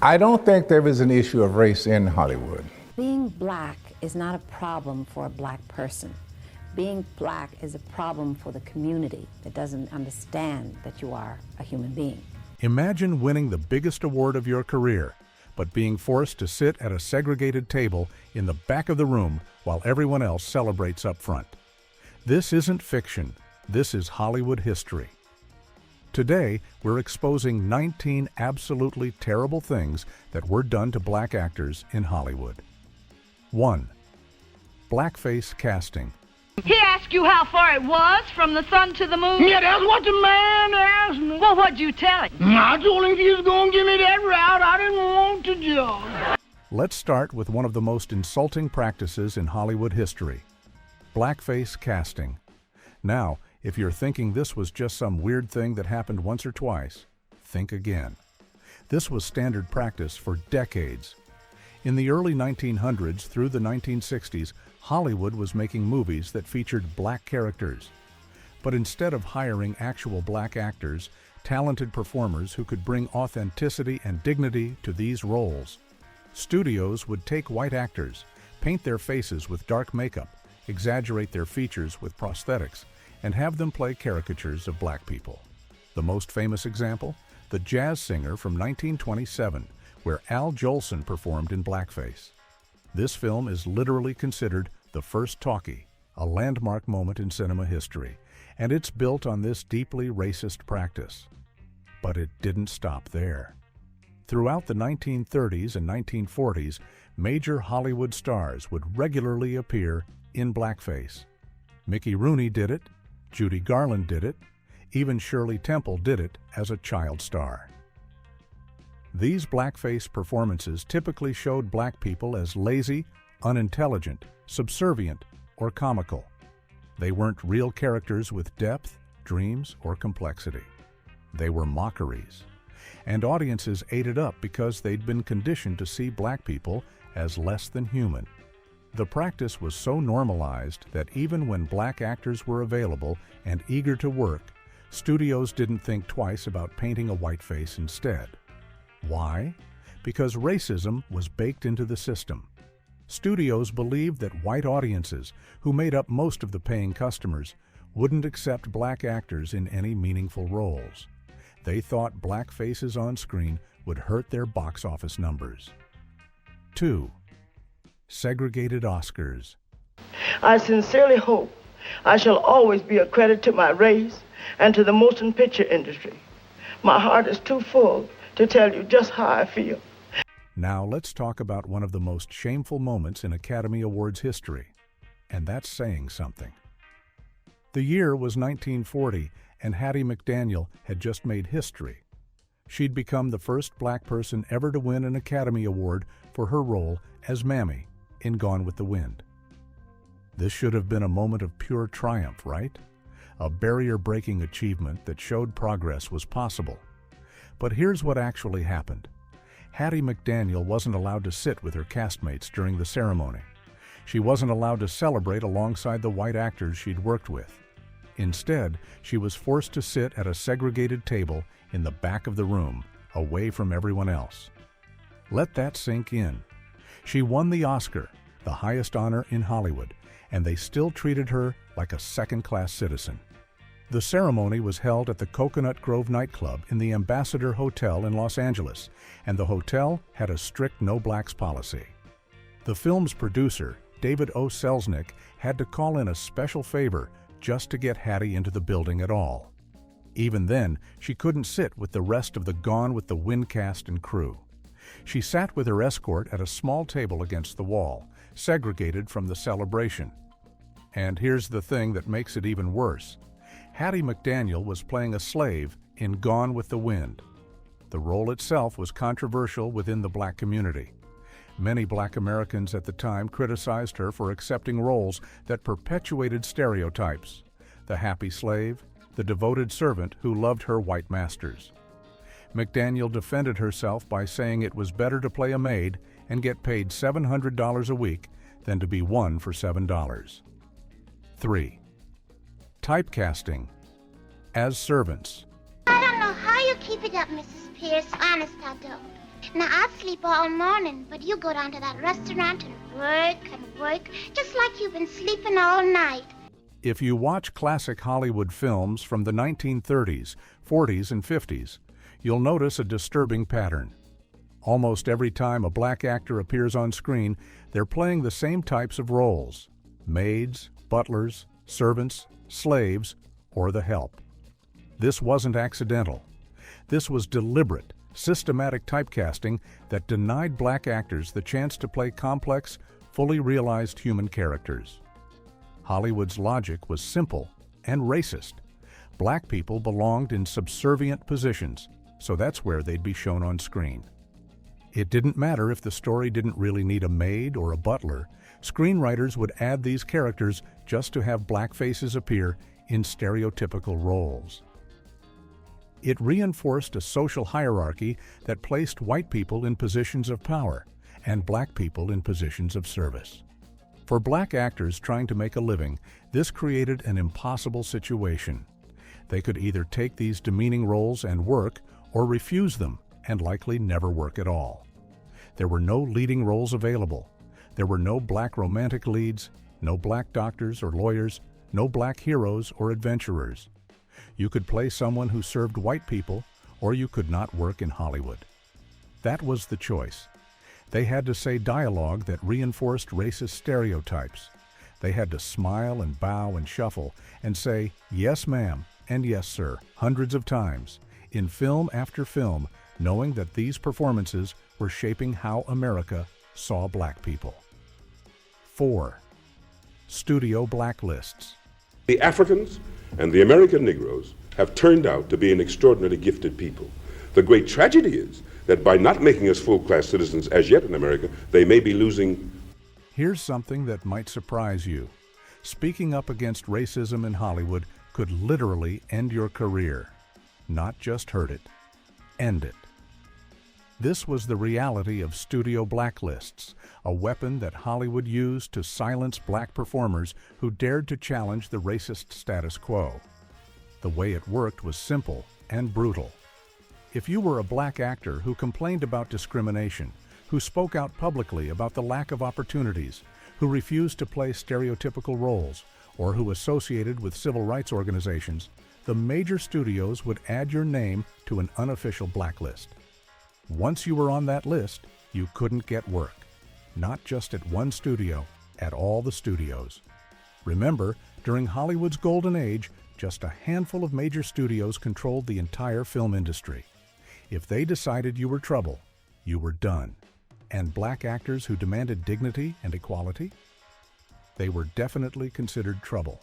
I don't think there is an issue of race in Hollywood. Being black is not a problem for a black person. Being black is a problem for the community that doesn't understand that you are a human being. Imagine winning the biggest award of your career, but being forced to sit at a segregated table in the back of the room while everyone else celebrates up front. This isn't fiction. This is Hollywood history. Today, we're exposing 19 absolutely terrible things that were done to black actors in Hollywood. 1. Blackface casting. He asked you how far it was from the sun to the moon? Yeah, that's what the man asked me. Well, what'd you tell him? I told him if he was going to give me that route, I didn't want to judge. Let's start with one of the most insulting practices in Hollywood history, blackface casting. Now, if you're thinking this was just some weird thing that happened once or twice, think again. This was standard practice for decades. In the early 1900s through the 1960s, Hollywood was making movies that featured black characters. But instead of hiring actual black actors, talented performers who could bring authenticity and dignity to these roles, studios would take white actors, paint their faces with dark makeup, exaggerate their features with prosthetics, and have them play caricatures of black people. The most famous example? The Jazz Singer from 1927, where Al Jolson performed in blackface. This film is literally considered the first talkie, a landmark moment in cinema history, and it's built on this deeply racist practice. But it didn't stop there. Throughout the 1930s and 1940s, major Hollywood stars would regularly appear in blackface. Mickey Rooney did it, Judy Garland did it, even Shirley Temple did it as a child star. These blackface performances typically showed black people as lazy, unintelligent, subservient, or comical. They weren't real characters with depth, dreams, or complexity. They were mockeries. And audiences ate it up because they'd been conditioned to see black people as less than human. The practice was so normalized that even when black actors were available and eager to work, studios didn't think twice about painting a white face instead. Why? Because racism was baked into the system. Studios believed that white audiences, who made up most of the paying customers, wouldn't accept black actors in any meaningful roles. They thought black faces on screen would hurt their box office numbers. 2. Segregated Oscars. I sincerely hope I shall always be a credit to my race and to the motion picture industry. My heart is too full to tell you just how I feel. Now let's talk about one of the most shameful moments in Academy Awards history, and that's saying something. The year was 1940, and Hattie McDaniel had just made history. She'd become the first black person ever to win an Academy Award for her role as Mammy in Gone with the Wind. This should have been a moment of pure triumph, right? A barrier-breaking achievement that showed progress was possible. But here's what actually happened. Hattie McDaniel wasn't allowed to sit with her castmates during the ceremony. She wasn't allowed to celebrate alongside the white actors she'd worked with. Instead, she was forced to sit at a segregated table in the back of the room, away from everyone else. Let that sink in. She won the Oscar, the highest honor in Hollywood, and they still treated her like a second-class citizen. The ceremony was held at the Coconut Grove nightclub in the Ambassador Hotel in Los Angeles, and the hotel had a strict no blacks policy. The film's producer, David O. Selznick, had to call in a special favor just to get Hattie into the building at all. Even then, she couldn't sit with the rest of the Gone with the Wind cast and crew. She sat with her escort at a small table against the wall, segregated from the celebration. And here's the thing that makes it even worse. Hattie McDaniel was playing a slave in Gone with the Wind. The role itself was controversial within the black community. Many black Americans at the time criticized her for accepting roles that perpetuated stereotypes: the happy slave, the devoted servant who loved her white masters. McDaniel defended herself by saying it was better to play a maid and get paid $700 a week than to be won for $7. 3. Typecasting. As servants. I don't know how you keep it up, Mrs. Pierce. Honest, I don't. Now, I'd sleep all morning, but you go down to that restaurant and work, just like you've been sleeping all night. If you watch classic Hollywood films from the 1930s, 40s, and 50s, you'll notice a disturbing pattern. Almost every time a black actor appears on screen, they're playing the same types of roles: maids, butlers, servants, slaves, or the help. This wasn't accidental. This was deliberate, systematic typecasting that denied black actors the chance to play complex, fully realized human characters. Hollywood's logic was simple and racist. Black people belonged in subservient positions, so that's where they'd be shown on screen. It didn't matter if the story didn't really need a maid or a butler. Screenwriters would add these characters just to have black faces appear in stereotypical roles. It reinforced a social hierarchy that placed white people in positions of power and black people in positions of service. For black actors trying to make a living, this created an impossible situation. They could either take these demeaning roles and work, or refuse them and likely never work at all. There were no leading roles available. There were no black romantic leads, no black doctors or lawyers, no black heroes or adventurers. You could play someone who served white people, or you could not work in Hollywood. That was the choice. They had to say dialogue that reinforced racist stereotypes. They had to smile and bow and shuffle and say, "Yes, ma'am," and "Yes, sir," hundreds of times, in film after film, knowing that these performances were shaping how America saw black people. 4. Studio blacklists. The Africans and the American Negroes have turned out to be an extraordinarily gifted people. The great tragedy is that by not making us full-class citizens as yet in America, they may be losing. Here's something that might surprise you. Speaking up against racism in Hollywood could literally end your career. Not just hurt it, end it. This was the reality of studio blacklists, a weapon that Hollywood used to silence black performers who dared to challenge the racist status quo. The way it worked was simple and brutal. If you were a black actor who complained about discrimination, who spoke out publicly about the lack of opportunities, who refused to play stereotypical roles, or who associated with civil rights organizations, the major studios would add your name to an unofficial blacklist. Once you were on that list, you couldn't get work. Not just at one studio, at all the studios. Remember, during Hollywood's golden age, just a handful of major studios controlled the entire film industry. If they decided you were trouble, you were done. And black actors who demanded dignity and equality? They were definitely considered trouble.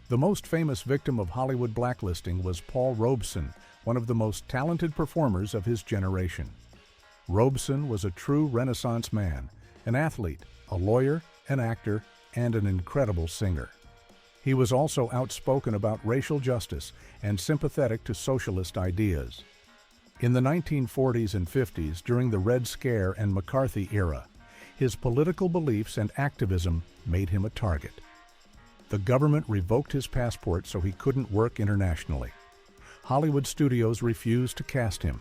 The most famous victim of Hollywood blacklisting was Paul Robeson, one of the most talented performers of his generation. Robeson was a true Renaissance man, an athlete, a lawyer, an actor, and an incredible singer. He was also outspoken about racial justice and sympathetic to socialist ideas. In the 1940s and 50s, during the Red Scare and McCarthy era, his political beliefs and activism made him a target. The government revoked his passport so he couldn't work internationally. Hollywood studios refused to cast him.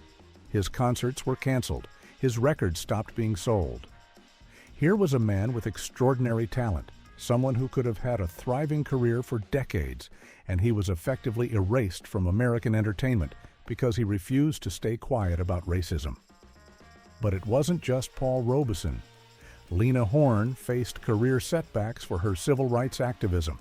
His concerts were canceled. His records stopped being sold. Here was a man with extraordinary talent, someone who could have had a thriving career for decades, and he was effectively erased from American entertainment because he refused to stay quiet about racism. But it wasn't just Paul Robeson. Lena Horne faced career setbacks for her civil rights activism.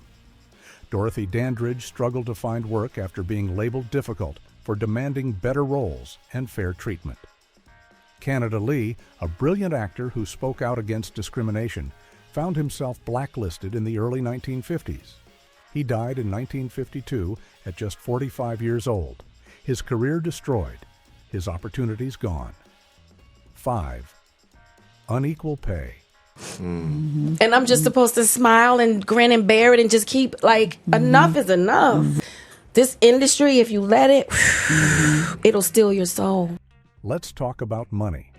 Dorothy Dandridge struggled to find work after being labeled difficult for demanding better roles and fair treatment. Canada Lee, a brilliant actor who spoke out against discrimination, found himself blacklisted in the early 1950s. He died in 1952 at just 45 years old. His career destroyed, his opportunities gone. 5. Unequal pay. And I'm just supposed to smile and grin and bear it and just keep, enough is enough. This industry, if you let it, it'll steal your soul. Let's talk about money.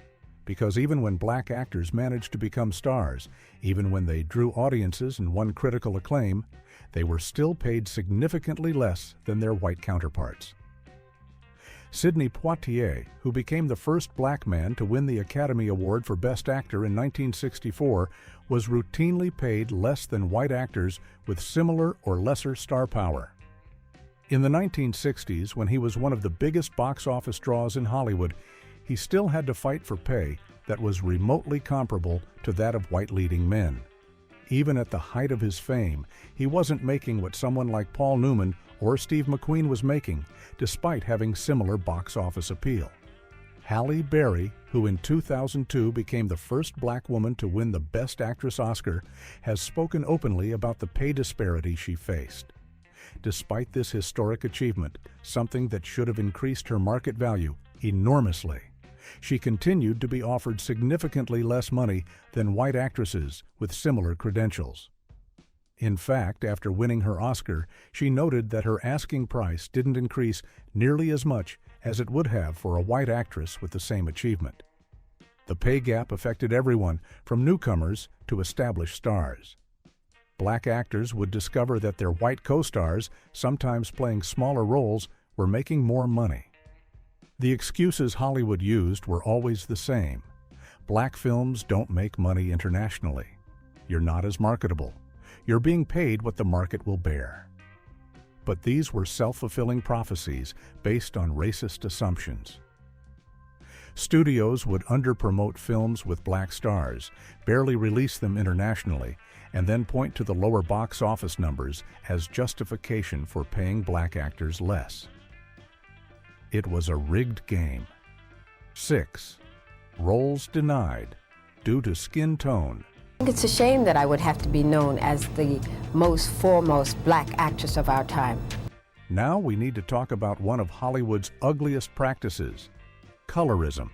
Because even when black actors managed to become stars, even when they drew audiences and won critical acclaim, they were still paid significantly less than their white counterparts. Sidney Poitier, who became the first black man to win the Academy Award for Best Actor in 1964, was routinely paid less than white actors with similar or lesser star power. In the 1960s, when he was one of the biggest box office draws in Hollywood, he still had to fight for pay that was remotely comparable to that of white leading men. Even at the height of his fame, he wasn't making what someone like Paul Newman or Steve McQueen was making, despite having similar box office appeal. Halle Berry, who in 2002 became the first black woman to win the Best Actress Oscar, has spoken openly about the pay disparity she faced. Despite this historic achievement, something that should have increased her market value enormously, she continued to be offered significantly less money than white actresses with similar credentials. In fact, after winning her Oscar, she noted that her asking price didn't increase nearly as much as it would have for a white actress with the same achievement. The pay gap affected everyone, from newcomers to established stars. Black actors would discover that their white co-stars, sometimes playing smaller roles, were making more money. The excuses Hollywood used were always the same. Black films don't make money internationally. You're not as marketable. You're being paid what the market will bear. But these were self-fulfilling prophecies based on racist assumptions. Studios would underpromote films with black stars, barely release them internationally, and then point to the lower box office numbers as justification for paying black actors less. It was a rigged game. 6. Roles denied due to skin tone. It's a shame that I would have to be known as the most foremost black actress of our time. Now we need to talk about one of Hollywood's ugliest practices, colorism.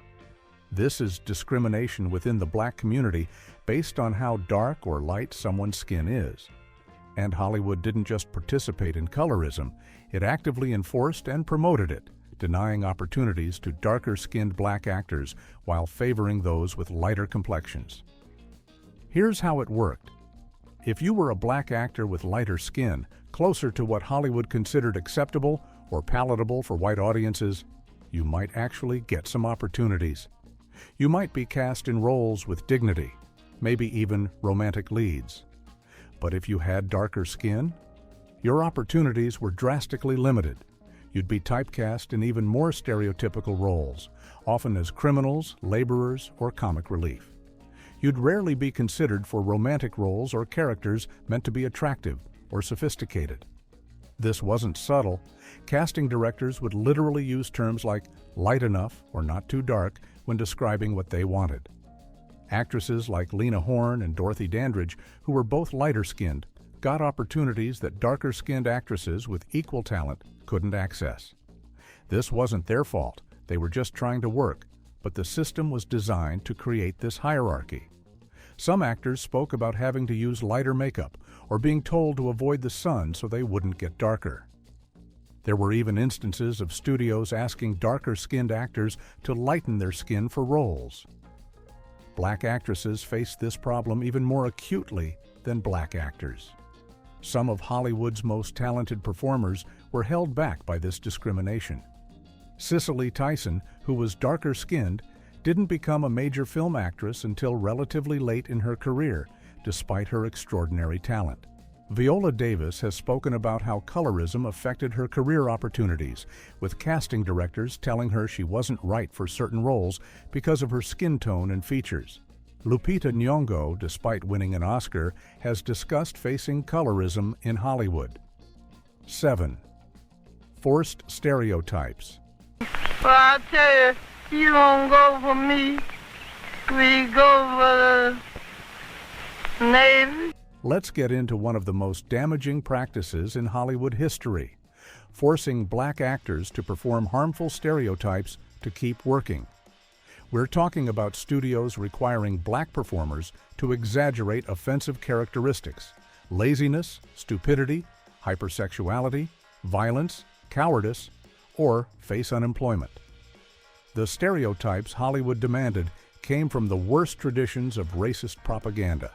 This is discrimination within the black community based on how dark or light someone's skin is. And Hollywood didn't just participate in colorism, it actively enforced and promoted it, denying opportunities to darker-skinned black actors while favoring those with lighter complexions. Here's how it worked. If you were a black actor with lighter skin, closer to what Hollywood considered acceptable or palatable for white audiences, you might actually get some opportunities. You might be cast in roles with dignity, maybe even romantic leads. But if you had darker skin, your opportunities were drastically limited. You'd be typecast in even more stereotypical roles, often as criminals, laborers, or comic relief. You'd rarely be considered for romantic roles or characters meant to be attractive or sophisticated. This wasn't subtle. Casting directors would literally use terms like light enough or not too dark when describing what they wanted. Actresses like Lena Horne and Dorothy Dandridge, who were both lighter-skinned, got opportunities that darker-skinned actresses with equal talent couldn't access. This wasn't their fault. They were just trying to work, but the system was designed to create this hierarchy. Some actors spoke about having to use lighter makeup or being told to avoid the sun so they wouldn't get darker. There were even instances of studios asking darker-skinned actors to lighten their skin for roles. Black actresses faced this problem even more acutely than black actors. Some of Hollywood's most talented performers were held back by this discrimination. Cicely Tyson, who was darker-skinned, didn't become a major film actress until relatively late in her career, despite her extraordinary talent. Viola Davis has spoken about how colorism affected her career opportunities, with casting directors telling her she wasn't right for certain roles because of her skin tone and features. Lupita Nyong'o, despite winning an Oscar, has discussed facing colorism in Hollywood. 7. Forced stereotypes. Well, I tell you, you don't go for me. We go for the Navy. Let's get into one of the most damaging practices in Hollywood history, forcing black actors to perform harmful stereotypes to keep working. We're talking about studios requiring black performers to exaggerate offensive characteristics, laziness, stupidity, hypersexuality, violence, cowardice, or face unemployment. The stereotypes Hollywood demanded came from the worst traditions of racist propaganda.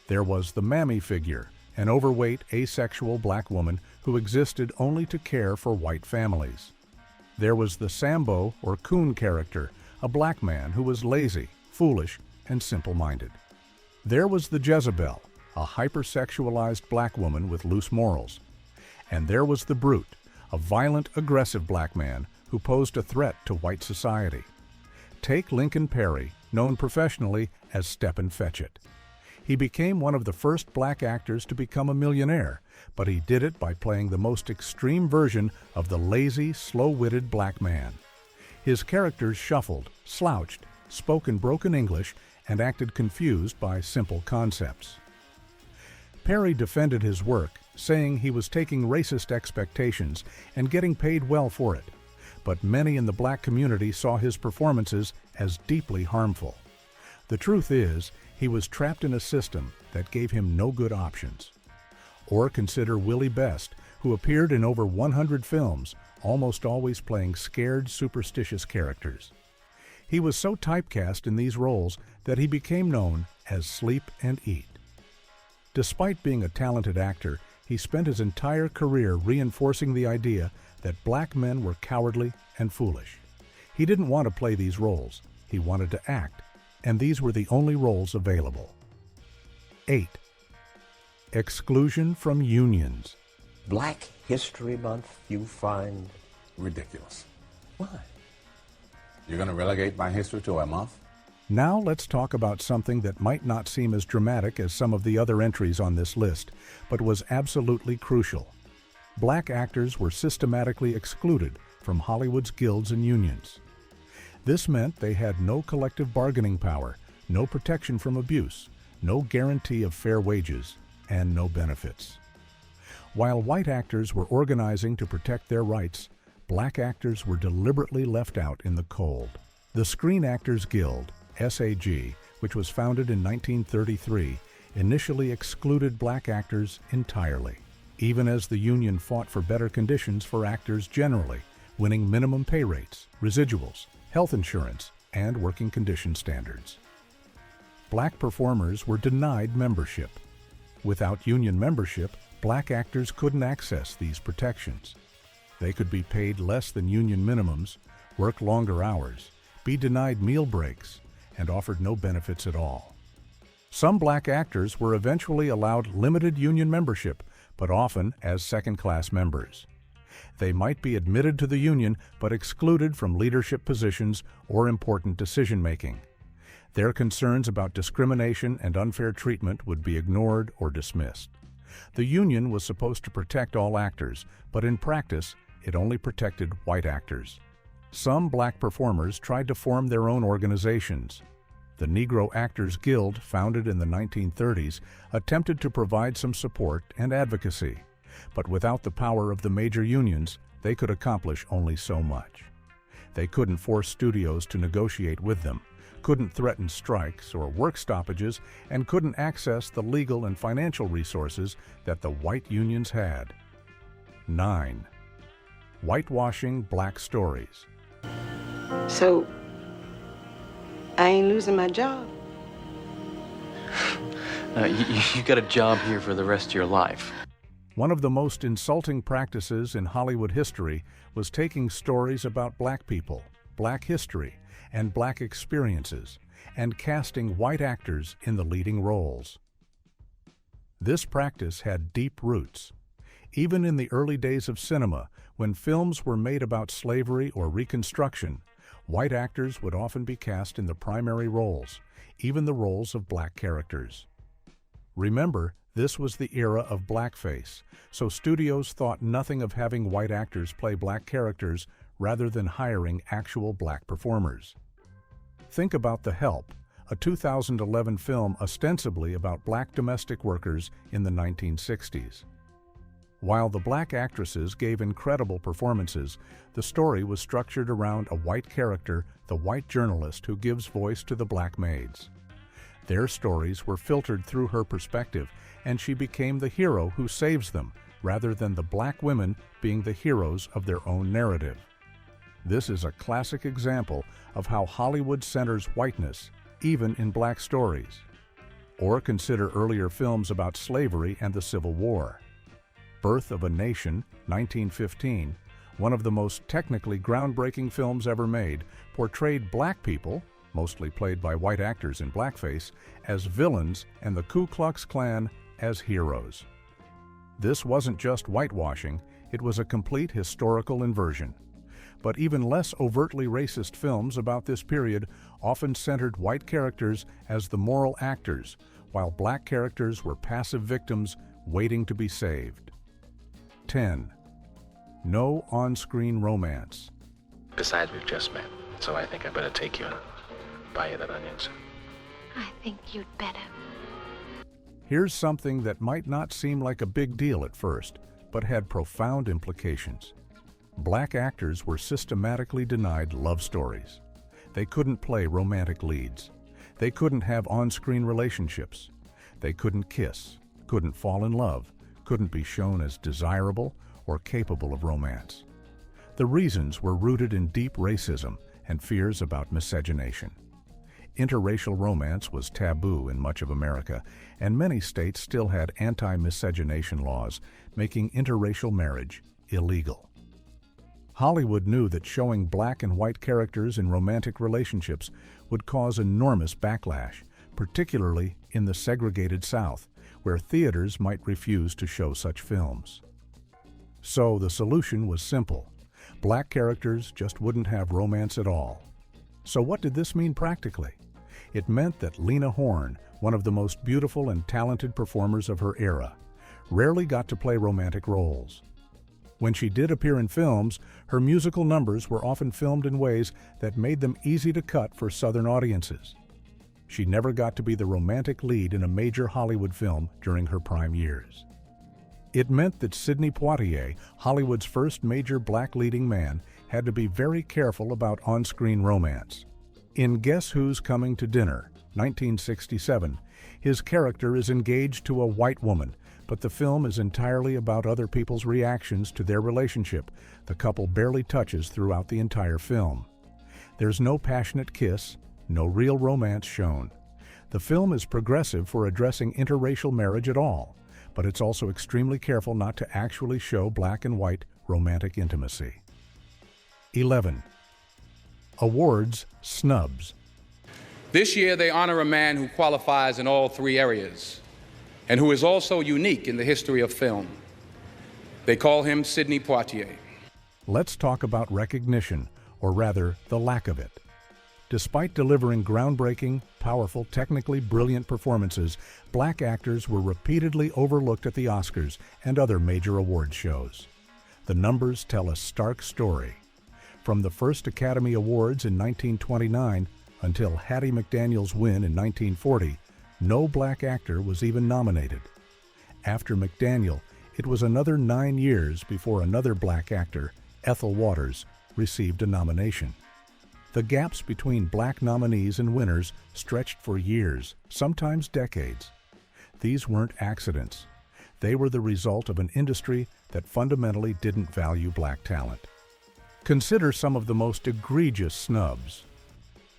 There was the mammy figure, an overweight, asexual black woman who existed only to care for white families. There was the Sambo or Coon character, a black man who was lazy, foolish, and simple-minded. There was the Jezebel, a hypersexualized black woman with loose morals. And there was the Brute, a violent, aggressive black man who posed a threat to white society. Take Lincoln Perry, known professionally as Stepin Fetchit. He became one of the first black actors to become a millionaire, but he did it by playing the most extreme version of the lazy, slow-witted black man. His characters shuffled, slouched, spoke in broken English, and acted confused by simple concepts. Perry defended his work, saying he was taking racist expectations and getting paid well for it, but many in the black community saw his performances as deeply harmful. The truth is, he was trapped in a system that gave him no good options. Or consider Willie Best, who appeared in over 100 films, almost always playing scared, superstitious characters. He was so typecast in these roles that he became known as Sleep and Eat. Despite being a talented actor, he spent his entire career reinforcing the idea that black men were cowardly and foolish. He didn't want to play these roles. He wanted to act, and these were the only roles available. 8. Exclusion from unions. Black History Month you find ridiculous. Why? You're going to relegate my history to a month? Now let's talk about something that might not seem as dramatic as some of the other entries on this list, but was absolutely crucial. Black actors were systematically excluded from Hollywood's guilds and unions. This meant they had no collective bargaining power, no protection from abuse, no guarantee of fair wages, and no benefits. While white actors were organizing to protect their rights, black actors were deliberately left out in the cold. The Screen Actors Guild, SAG, which was founded in 1933, initially excluded black actors entirely, even as the union fought for better conditions for actors generally, winning minimum pay rates, residuals, health insurance, and working condition standards. Black performers were denied membership. Without union membership, black actors couldn't access these protections. They could be paid less than union minimums, work longer hours, be denied meal breaks, and offered no benefits at all. Some black actors were eventually allowed limited union membership, but often as second-class members. They might be admitted to the union but excluded from leadership positions or important decision-making. Their concerns about discrimination and unfair treatment would be ignored or dismissed. The union was supposed to protect all actors, but in practice, it only protected white actors. Some black performers tried to form their own organizations. The Negro Actors Guild, founded in the 1930s, attempted to provide some support and advocacy, but without the power of the major unions, they could accomplish only so much. They couldn't force studios to negotiate with them, couldn't threaten strikes or work stoppages, and couldn't access the legal and financial resources that the white unions had. 9. Whitewashing black stories. So, I ain't losing my job. You got a job here for the rest of your life. One of the most insulting practices in Hollywood history was taking stories about black people, black history, and black experiences, and casting white actors in the leading roles. This practice had deep roots. Even in the early days of cinema, when films were made about slavery or Reconstruction, white actors would often be cast in the primary roles, even the roles of black characters. Remember, this was the era of blackface, so studios thought nothing of having white actors play black characters rather than hiring actual black performers. Think about The Help, a 2011 film ostensibly about black domestic workers in the 1960s. While the black actresses gave incredible performances, the story was structured around a white character, the white journalist who gives voice to the black maids. Their stories were filtered through her perspective, and she became the hero who saves them, rather than the black women being the heroes of their own narrative. This is a classic example of how Hollywood centers whiteness, even in black stories. Or consider earlier films about slavery and the Civil War. Birth of a Nation, 1915, one of the most technically groundbreaking films ever made, portrayed black people, mostly played by white actors in blackface, as villains and the Ku Klux Klan as heroes. This wasn't just whitewashing, it was a complete historical inversion. But even less overtly racist films about this period often centered white characters as the moral actors, while black characters were passive victims waiting to be saved. 10. No on-screen romance. Besides, we've just met, so I think I better take you and buy you that onion soup. I think you'd better. Here's something that might not seem like a big deal at first, but had profound implications. Black actors were systematically denied love stories. They couldn't play romantic leads. They couldn't have on-screen relationships. They couldn't kiss, couldn't fall in love, couldn't be shown as desirable or capable of romance. The reasons were rooted in deep racism and fears about miscegenation. Interracial romance was taboo in much of America, and many states still had anti-miscegenation laws, making interracial marriage illegal. Hollywood knew that showing black and white characters in romantic relationships would cause enormous backlash, particularly in the segregated South, where theaters might refuse to show such films. So the solution was simple. Black characters just wouldn't have romance at all. So what did this mean practically? It meant that Lena Horne, one of the most beautiful and talented performers of her era, rarely got to play romantic roles. When she did appear in films, her musical numbers were often filmed in ways that made them easy to cut for Southern audiences. She never got to be the romantic lead in a major Hollywood film during her prime years. It meant that Sidney Poitier, Hollywood's first major black leading man, had to be very careful about on-screen romance. In Guess Who's Coming to Dinner, 1967, his character is engaged to a white woman, but the film is entirely about other people's reactions to their relationship. The couple barely touches throughout the entire film. There's no passionate kiss, no real romance shown. The film is progressive for addressing interracial marriage at all, but it's also extremely careful not to actually show black and white romantic intimacy. 11. Awards snubs. This year they honor a man who qualifies in all three areas and who is also unique in the history of film. They call him Sidney Poitier. Let's talk about recognition, or rather, the lack of it. Despite delivering groundbreaking, powerful, technically brilliant performances, black actors were repeatedly overlooked at the Oscars and other major awards shows. The numbers tell a stark story. From the first Academy Awards in 1929 until Hattie McDaniel's win in 1940, no black actor was even nominated. After McDaniel, it was another 9 years before another black actor, Ethel Waters, received a nomination. The gaps between black nominees and winners stretched for years, sometimes decades. These weren't accidents. They were the result of an industry that fundamentally didn't value black talent. Consider some of the most egregious snubs.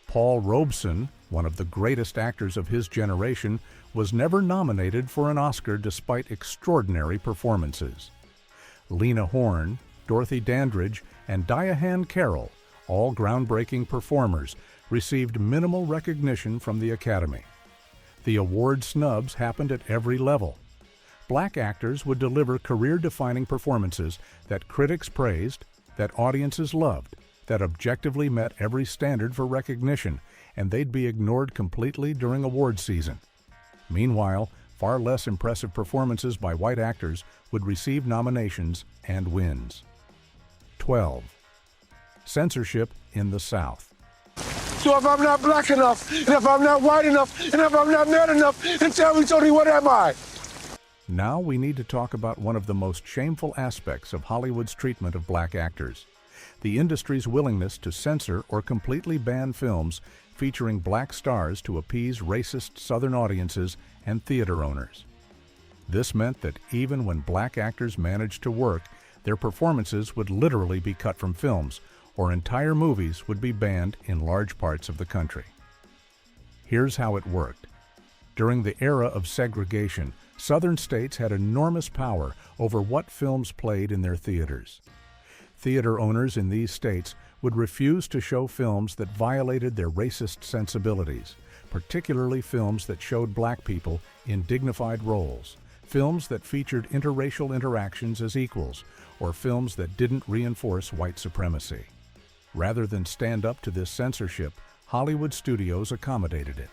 Paul Robeson, one of the greatest actors of his generation, was never nominated for an Oscar despite extraordinary performances. Lena Horne, Dorothy Dandridge, and Diahann Carroll, all groundbreaking performers, received minimal recognition from the Academy. The award snubs happened at every level. Black actors would deliver career-defining performances that critics praised, that audiences loved, that objectively met every standard for recognition, and they'd be ignored completely during award season. Meanwhile, far less impressive performances by white actors would receive nominations and wins. 12. Censorship in the South. So if I'm not black enough, and if I'm not white enough, and if I'm not man enough, then tell me, Tony, what am I? Now we need to talk about one of the most shameful aspects of Hollywood's treatment of black actors: the industry's willingness to censor or completely ban films featuring black stars to appease racist Southern audiences and theater owners. This meant that even when black actors managed to work, their performances would literally be cut from films, or entire movies would be banned in large parts of the country. Here's how it worked. During the era of segregation, Southern states had enormous power over what films played in their theaters. Theater owners in these states would refuse to show films that violated their racist sensibilities, particularly films that showed black people in dignified roles, films that featured interracial interactions as equals, or films that didn't reinforce white supremacy. Rather than stand up to this censorship, Hollywood studios accommodated it.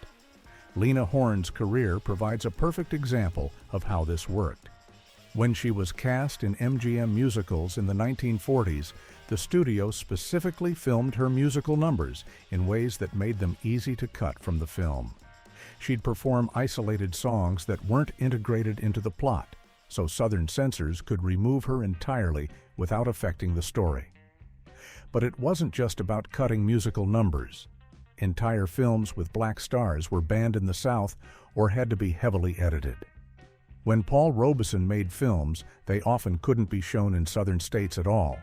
Lena Horne's career provides a perfect example of how this worked. When she was cast in MGM musicals in the 1940s, the studio specifically filmed her musical numbers in ways that made them easy to cut from the film. She'd perform isolated songs that weren't integrated into the plot, so Southern censors could remove her entirely without affecting the story. But it wasn't just about cutting musical numbers. Entire films with black stars were banned in the South or had to be heavily edited. When Paul Robeson made films, they often couldn't be shown in Southern states at all.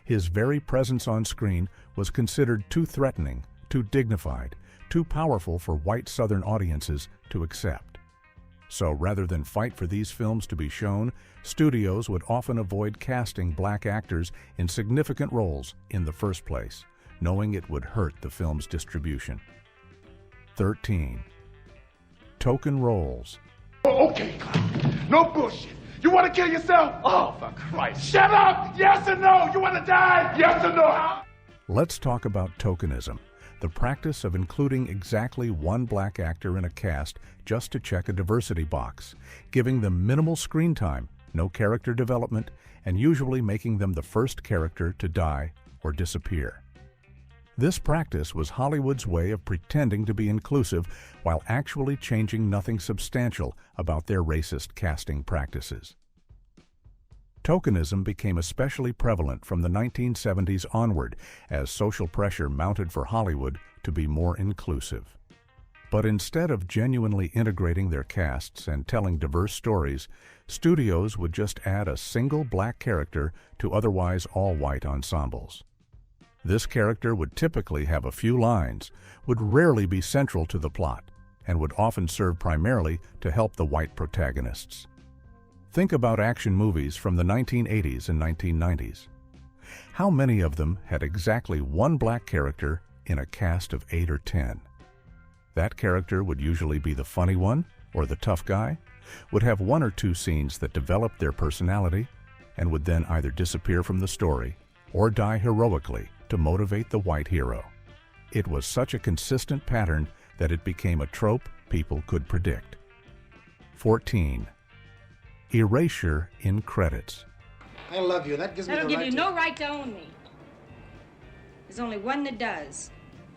His very presence on screen was considered too threatening, too dignified, too powerful for white Southern audiences to accept. So rather than fight for these films to be shown, studios would often avoid casting black actors in significant roles in the first place, knowing it would hurt the film's distribution. 13. Token roles. Oh, okay, no bullshit. You want to kill yourself? Oh, for Christ. Shut up! Yes or no? You want to die? Yes or no? Let's talk about tokenism, the practice of including exactly one black actor in a cast just to check a diversity box, giving them minimal screen time, no character development, and usually making them the first character to die or disappear. This practice was Hollywood's way of pretending to be inclusive while actually changing nothing substantial about their racist casting practices. Tokenism became especially prevalent from the 1970s onward as social pressure mounted for Hollywood to be more inclusive. But instead of genuinely integrating their casts and telling diverse stories, studios would just add a single black character to otherwise all-white ensembles. This character would typically have a few lines, would rarely be central to the plot, and would often serve primarily to help the white protagonists. Think about action movies from the 1980s and 1990s. How many of them had exactly one black character in a cast of 8 or 10? That character would usually be the funny one or the tough guy, would have 1 or 2 scenes that developed their personality, and would then either disappear from the story or die heroically to motivate the white hero. It was such a consistent pattern that it became a trope people could predict. 14. Erasure in credits. I love you. That gives me the right That'll give you no right to own me. There's only one that does.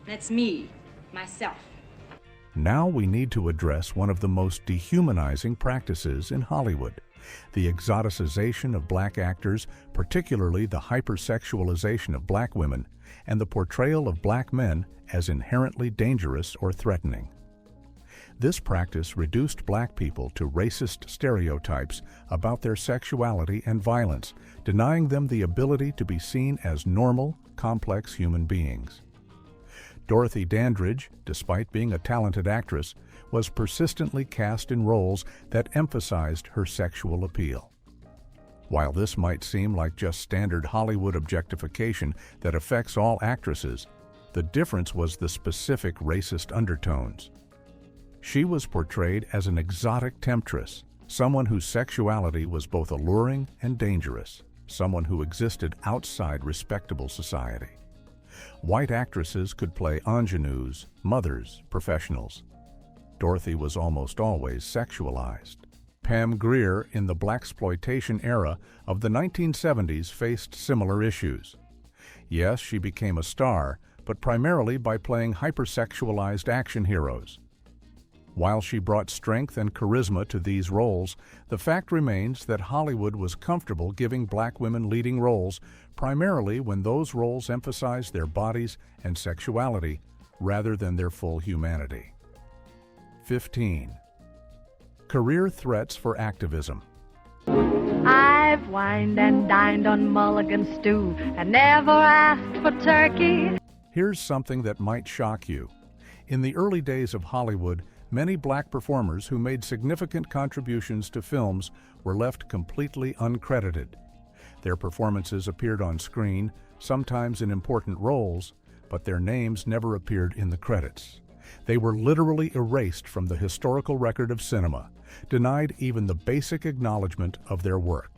That's me, myself. Now we need to address one of the most dehumanizing practices in Hollywood, the exoticization of black actors, particularly the hypersexualization of black women, and the portrayal of black men as inherently dangerous or threatening. This practice reduced black people to racist stereotypes about their sexuality and violence, denying them the ability to be seen as normal, complex human beings. Dorothy Dandridge, despite being a talented actress, was persistently cast in roles that emphasized her sexual appeal. While this might seem like just standard Hollywood objectification that affects all actresses, the difference was the specific racist undertones. She was portrayed as an exotic temptress, someone whose sexuality was both alluring and dangerous, someone who existed outside respectable society. White actresses could play ingenues, mothers, professionals. Dorothy was almost always sexualized. Pam Grier in the blaxploitation era of the 1970s faced similar issues. Yes, she became a star, but primarily by playing hypersexualized action heroes. While she brought strength and charisma to these roles, the fact remains that Hollywood was comfortable giving black women leading roles primarily when those roles emphasized their bodies and sexuality rather than their full humanity. 15. Career threats for activism. I've wined and dined on mulligan stew and never asked for turkey. Here's something that might shock you. In the early days of Hollywood, many black performers who made significant contributions to films were left completely uncredited. Their performances appeared on screen, sometimes in important roles, but their names never appeared in the credits. They were literally erased from the historical record of cinema, denied even the basic acknowledgement of their work.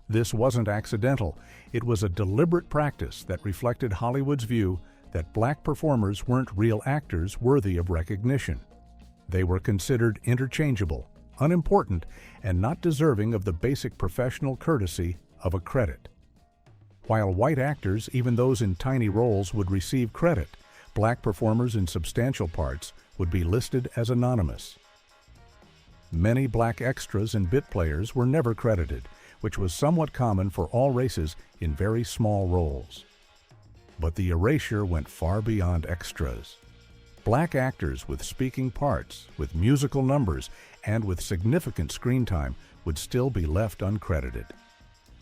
This wasn't accidental. It was a deliberate practice that reflected Hollywood's view that black performers weren't real actors worthy of recognition. They were considered interchangeable, unimportant, and not deserving of the basic professional courtesy of a credit. While white actors, even those in tiny roles, would receive credit, black performers in substantial parts would be listed as anonymous. Many black extras and bit players were never credited, which was somewhat common for all races in very small roles. But the erasure went far beyond extras. Black actors with speaking parts, with musical numbers, and with significant screen time would still be left uncredited.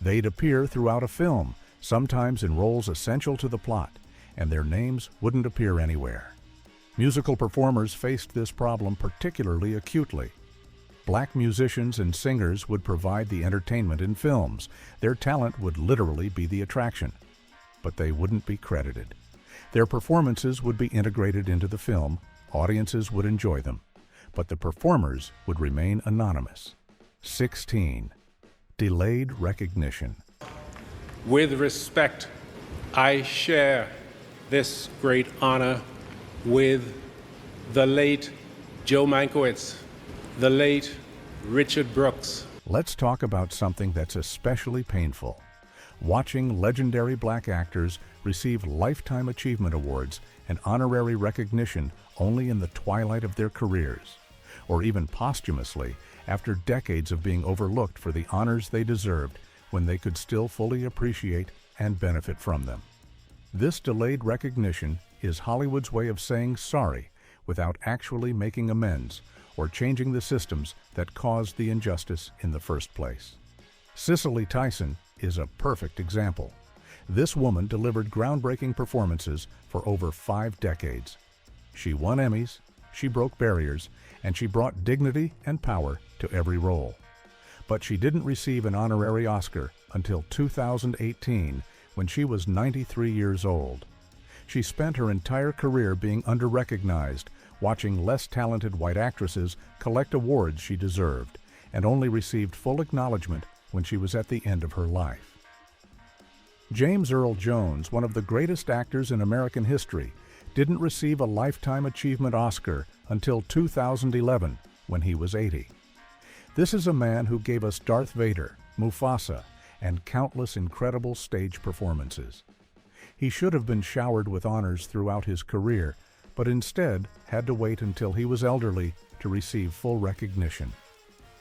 They'd appear throughout a film, sometimes in roles essential to the plot, and their names wouldn't appear anywhere. Musical performers faced this problem particularly acutely. Black musicians and singers would provide the entertainment in films. Their talent would literally be the attraction, but they wouldn't be credited. Their performances would be integrated into the film, audiences would enjoy them, but the performers would remain anonymous. 16. Delayed recognition. With respect, I share this great honor with the late Joe Mankiewicz, the late Richard Brooks. Let's talk about something that's especially painful. Watching legendary black actors receive Lifetime Achievement Awards and honorary recognition only in the twilight of their careers, or even posthumously after decades of being overlooked for the honors they deserved when they could still fully appreciate and benefit from them. This delayed recognition is Hollywood's way of saying sorry without actually making amends or changing the systems that caused the injustice in the first place. Cicely Tyson is a perfect example. This woman delivered groundbreaking performances for over 5 decades. She won Emmys, she broke barriers, and she brought dignity and power to every role. But she didn't receive an honorary Oscar until 2018, when she was 93 years old. She spent her entire career being under-recognized, watching less talented white actresses collect awards she deserved, and only received full acknowledgement when she was at the end of her life. James Earl Jones, one of the greatest actors in American history, didn't receive a Lifetime Achievement Oscar until 2011, when he was 80. This is a man who gave us Darth Vader, Mufasa, and countless incredible stage performances. He should have been showered with honors throughout his career, but instead had to wait until he was elderly to receive full recognition.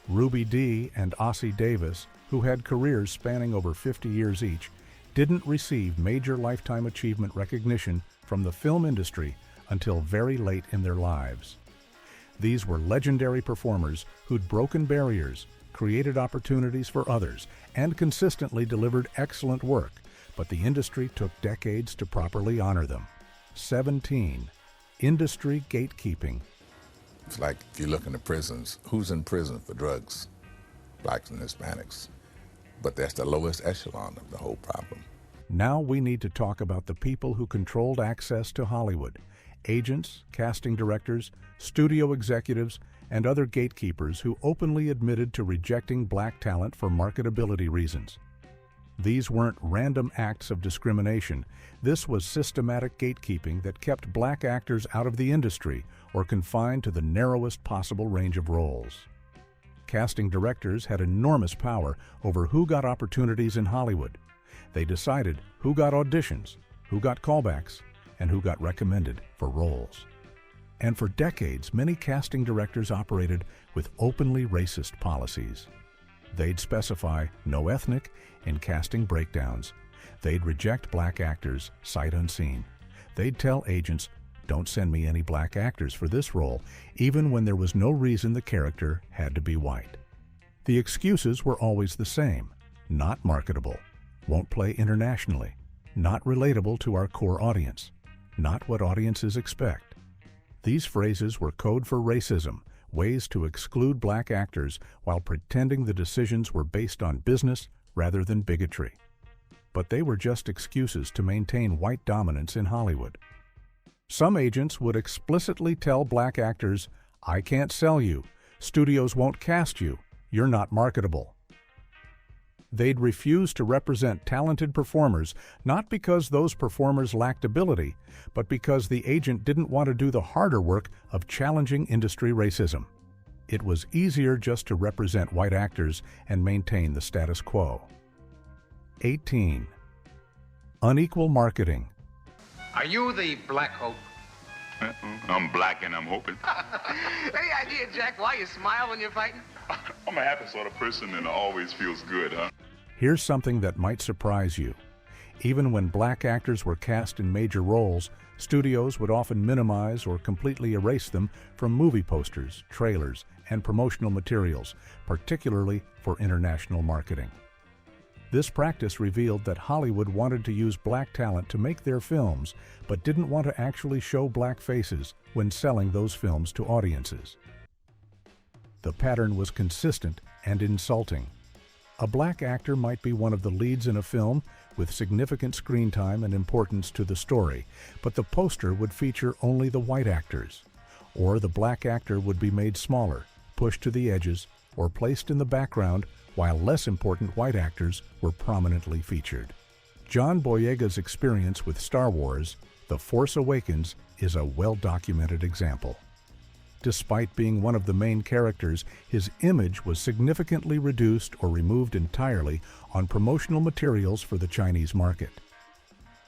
Ruby Dee and Ossie Davis, who had careers spanning over 50 years each, didn't receive major Lifetime Achievement recognition from the film industry until very late in their lives. These were legendary performers who'd broken barriers, created opportunities for others, and consistently delivered excellent work, but the industry took decades to properly honor them. 17. Industry gatekeeping. It's like if you look in the prisons, who's in prison for drugs? Blacks and Hispanics. But that's the lowest echelon of the whole problem. Now we need to talk about the people who controlled access to Hollywood: agents, casting directors, studio executives, and other gatekeepers who openly admitted to rejecting black talent for marketability reasons. These weren't random acts of discrimination. This was systematic gatekeeping that kept black actors out of the industry or confined to the narrowest possible range of roles. Casting directors had enormous power over who got opportunities in Hollywood. They decided who got auditions, who got callbacks, and who got recommended for roles. And for decades, many casting directors operated with openly racist policies. They'd specify no ethnic in casting breakdowns. They'd reject black actors sight unseen. They'd tell agents, "Don't send me any black actors for this role," even when there was no reason the character had to be white. The excuses were always the same: not marketable, won't play internationally, not relatable to our core audience, not what audiences expect. These phrases were code for racism, ways to exclude black actors while pretending the decisions were based on business rather than bigotry. But they were just excuses to maintain white dominance in Hollywood. Some agents would explicitly tell black actors, "I can't sell you. Studios won't cast you. You're not marketable." They'd refuse to represent talented performers, not because those performers lacked ability, but because the agent didn't want to do the harder work of challenging industry racism. It was easier just to represent white actors and maintain the status quo. 18. Unequal marketing. Are you the Black Hope? I'm black and I'm hoping. Any idea, Jack, why you smile when you're fighting? I'm a happy sort of person and it always feels good, huh? Here's something that might surprise you. Even when black actors were cast in major roles, studios would often minimize or completely erase them from movie posters, trailers, and promotional materials, particularly for international marketing. This practice revealed that Hollywood wanted to use black talent to make their films, but didn't want to actually show black faces when selling those films to audiences. The pattern was consistent and insulting. A black actor might be one of the leads in a film with significant screen time and importance to the story, but the poster would feature only the white actors. Or the black actor would be made smaller, pushed to the edges, or placed in the background while less important white actors were prominently featured. John Boyega's experience with Star Wars, The Force Awakens, is a well-documented example. Despite being one of the main characters, his image was significantly reduced or removed entirely on promotional materials for the Chinese market.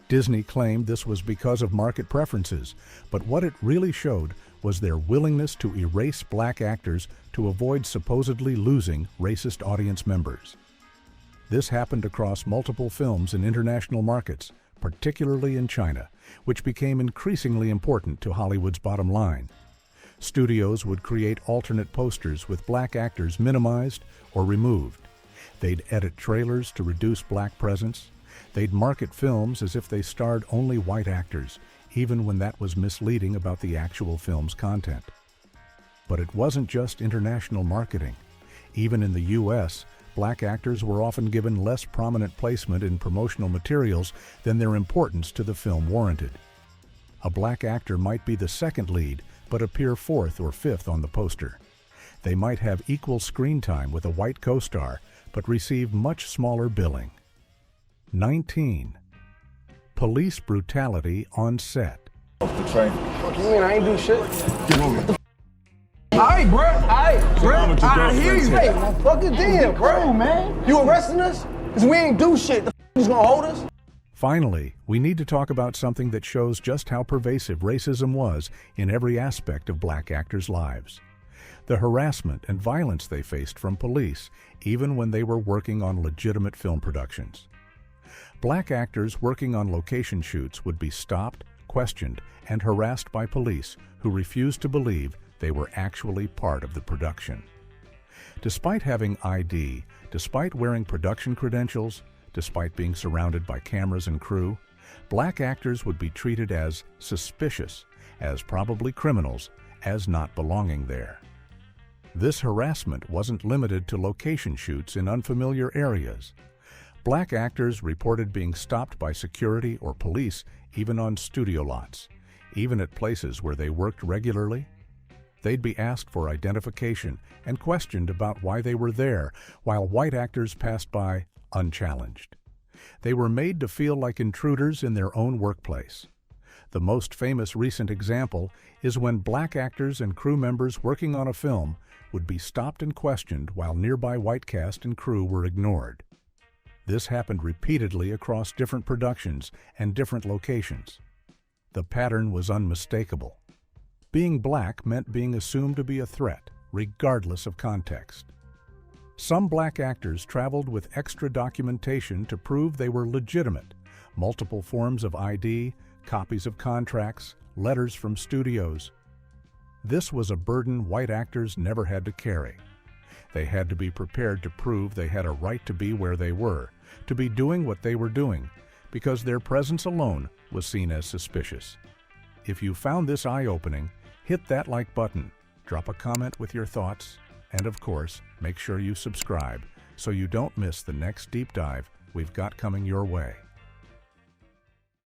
Disney claimed this was because of market preferences, but what it really showed was their willingness to erase black actors to avoid supposedly losing racist audience members. This happened across multiple films in international markets, particularly in China, which became increasingly important to Hollywood's bottom line. Studios would create alternate posters with black actors minimized or removed. They'd edit trailers to reduce black presence. They'd market films as if they starred only white actors, even when that was misleading about the actual film's content. But it wasn't just international marketing. Even in the U.S., black actors were often given less prominent placement in promotional materials than their importance to the film warranted. A black actor might be the second lead, but appear fourth or fifth on the poster. They might have equal screen time with a white co-star, but receive much smaller billing. 19. Police brutality on set. Off the train. What you mean? I ain't do shit. Get over. Alright, bro. Alright, bro. I hear you. Hey, fucking damn, bro, man. You arresting us? Because we ain't do shit. The who's gonna hold us? Finally, we need to talk about something that shows just how pervasive racism was in every aspect of black actors' lives. The harassment and violence they faced from police, even when they were working on legitimate film productions. Black actors working on location shoots would be stopped, questioned, and harassed by police who refused to believe they were actually part of the production. Despite having ID, despite wearing production credentials, despite being surrounded by cameras and crew, black actors would be treated as suspicious, as probably criminals, as not belonging there. This harassment wasn't limited to location shoots in unfamiliar areas. Black actors reported being stopped by security or police even on studio lots, even at places where they worked regularly. They'd be asked for identification and questioned about why they were there, while white actors passed by unchallenged. They were made to feel like intruders in their own workplace. The most famous recent example is when black actors and crew members working on a film would be stopped and questioned while nearby white cast and crew were ignored. This happened repeatedly across different productions and different locations. The pattern was unmistakable. Being black meant being assumed to be a threat, regardless of context. Some black actors traveled with extra documentation to prove they were legitimate, multiple forms of ID, copies of contracts, letters from studios. This was a burden white actors never had to carry. They had to be prepared to prove they had a right to be where they were, to be doing what they were doing, because their presence alone was seen as suspicious. If you found this eye-opening, hit that like button, drop a comment with your thoughts, and of course, make sure you subscribe so you don't miss the next deep dive we've got coming your way.